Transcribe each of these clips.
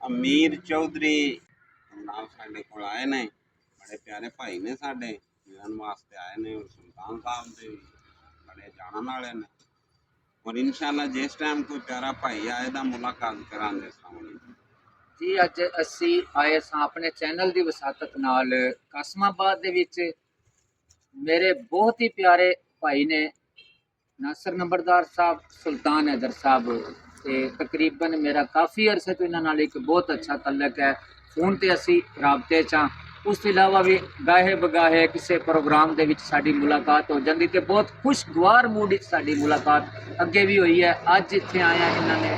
ਅਮੀਰ ਚੌਧਰੀ ਨਾਮ ਸਾਡੇ ਕੋਲ ਆਏ ਨੇ। ਬੜੇ ਪਿਆਰੇ ਭਾਈ ਨੇ ਸਾਡੇ, ਮਿਲਣ ਵਾਸਤੇ ਆਏ ਨੇ। ਸੁਲਤਾਨ ਸਾਹਿਬ ਦੇ ਬੜੇ ਜਾਣਨ ਵਾਲੇ ਨੇ। ਔਰ ਇਨਸ਼ਾਅੱਲਾ ਜਿਸ ਟਾਈਮ ਕੋਈ ਪਿਆਰਾ ਭਾਈ ਆਏ ਤਾਂ ਮੁਲਾਕਾਤ ਕਰਾਂਗੇ ਸਾਹਮਣੇ ਜੀ। ਅੱਜ ਅਸੀਂ ਆਏ ਸਾਂ ਆਪਣੇ ਚੈਨਲ ਦੀ ਵਸਾਤਤ ਨਾਲ ਕਾਸਮਾਬਾਦ ਦੇ ਵਿੱਚ। ਮੇਰੇ ਬਹੁਤ ਹੀ ਪਿਆਰੇ ਭਾਈ ਨੇ ਨਾਸਰ ਨੰਬਰਦਾਰ ਸਾਹਿਬ, ਸੁਲਤਾਨ हैदर साहब। ਤੇ ਤਕਰੀਬਨ ਮੇਰਾ ਕਾਫੀ ਅਰਸੇ ਤੋਂ ਇਹਨਾਂ ਨਾਲ ਇੱਕ ਬਹੁਤ ਅੱਛਾ ਤਲਕ ਹੈ। ਫੋਨ ਤੇ ਅਸੀਂ ਰਾਬਤੇ 'ਚ ਹਾਂ। ਉਸ ਤੋਂ ਇਲਾਵਾ ਵੀ ਗਾਹੇ ਬਗਾਹੇ ਕਿਸੇ ਪ੍ਰੋਗਰਾਮ ਦੇ ਵਿੱਚ ਸਾਡੀ ਮੁਲਾਕਾਤ ਹੋ ਜਾਂਦੀ ਤੇ ਬਹੁਤ ਖੁਸ਼ਗਵਾਰ ਮੂਡ ਵਿੱਚ ਸਾਡੀ ਮੁਲਾਕਾਤ ਅੱਗੇ ਵੀ ਹੋਈ ਹੈ। ਅੱਜ ਇੱਥੇ ਆਇਆ, ਇਹਨਾਂ ਨੇ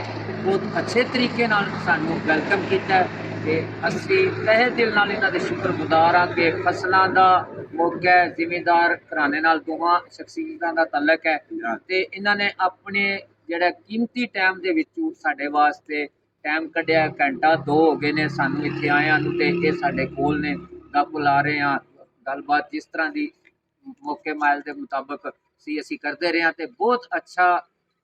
ਬਹੁਤ ਅੱਛੇ ਤਰੀਕੇ ਨਾਲ ਸਾਨੂੰ ਵੈਲਕਮ ਕੀਤਾ ਤੇ ਅਸੀਂ ਤਹਿ ਦਿਲ ਨਾਲ ਇਹਨਾਂ ਦੇ ਸ਼ੁਕਰਗੁਜ਼ਾਰ ਹਾਂ ਕਿ ਫਸਲਾਂ ਦਾ ਮੌਕਾ ਹੈ, ਜ਼ਿਮੀਂਦਾਰ ਘਰਾਣੇ ਨਾਲ ਦੋਵਾਂ ਸ਼ਖਸੀਅਤਾਂ ਦਾ ਤਲਕ ਹੈ ਤੇ ਇਹਨਾਂ ਨੇ ਆਪਣੇ ਜਿਹੜਾ ਕੀਮਤੀ ਟਾਈਮ ਦੇ ਵਿੱਚੋਂ ਸਾਡੇ ਵਾਸਤੇ ਟਾਈਮ ਕੱਢਿਆ। ਘੰਟਾ 2 ਹੋ ਗਏ ਨੇ ਸਾਨੂੰ ਇੱਥੇ ਆਇਆਂ ਨੂੰ ਤੇ ਇਹ ਸਾਡੇ ਕੋਲ ਨੇ, ਗੱਪ ਲਾ ਰਹੇ ਹਾਂ। ਗੱਲਬਾਤ ਜਿਸ ਤਰ੍ਹਾਂ ਦੀ ਮੌਕੇ ਮਾਇਲ ਦੇ ਮੁਤਾਬਕ ਅਸੀਂ ਕਰਦੇ ਰਹੇ ਹਾਂ ਤੇ ਬਹੁਤ ਅੱਛਾ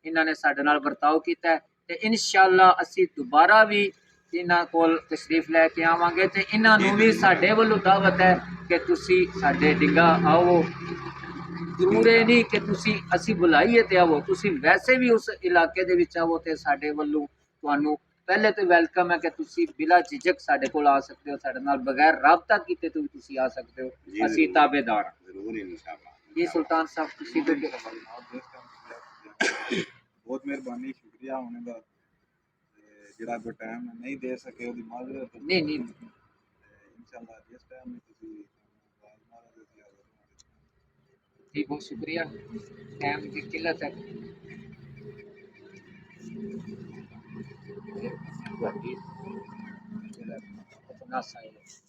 ਇਹਨਾਂ ਨੇ ਸਾਡੇ ਨਾਲ ਵਰਤਾਓ ਕੀਤਾ ਤੇ ਇਨਸ਼ਾਅੱਲਾ ਅਸੀਂ ਦੁਬਾਰਾ ਵੀ ਇਹਨਾਂ ਕੋਲ ਤਸ਼ਰੀਫ ਲੈ ਕੇ ਆਵਾਂਗੇ ਤੇ ਇਹਨਾਂ ਨੂੰ ਵੀ ਸਾਡੇ ਵੱਲੋਂ ਦਾਵਤ ਹੈ ਕਿ ਤੁਸੀਂ ਸਾਡੇ ਡਿੰਗਾ ਆਓ। ਜ਼ਰੂਰ ਇਹ ਨਹੀਂ ਕਿ ਅਸੀਂ ਬੁਲਾਈਏ ਤੇ ਆਵੋ, ਤੁਸੀਂ ਵੈਸੇ ਵੀ ਉਸ ਇਲਾਕੇ ਦੇ ਵਿੱਚ ਆਵੋ ਤੇ ਸਾਡੇ ਵੱਲੋਂ ਤੁਹਾਨੂੰ ਪਹਿਲੇ ਤੇ ਵੈਲਕਮ ਹੈ ਕਿ ਤੁਸੀਂ ਬਿਲਾ ਝਿਜਕ ਸਾਡੇ ਕੋਲ ਆ ਸਕਦੇ ਹੋ। ਸਾਡੇ ਨਾਲ ਬਗੈਰ ਰਾਬਤਾ ਕੀਤੇ ਤੋਂ ਵੀ ਤੁਸੀਂ ਆ ਸਕਦੇ ਹੋ। ਅਸੀਂ ਤਾਬੇਦਾਰ ਹਾਂ। ਜ਼ਰੂਰ ਇਨਸ਼ਾਅੱਲਾ ਜੀ ਸੁਲਤਾਨ ਸਾਹਿਬ, ਤੁਸੀਂ तो बहुत मेहरबानी, शुक्रिया होने का ਜਿਹੜਾ ਕੋਈ ਟਾਈਮ ਨਹੀਂ ਦੇ ਸਕੇ ਉਹਦੀ ਮਾਜ਼ਰਤ। नहीं नहीं ਇਨਸ਼ਾਅੱਲਾ ਜਿਸ ਟਾਈਮ ਵੀ ਤੁਸੀਂ जी बहुत शुक्रिया। टाइम की किल्लत है। नासा है।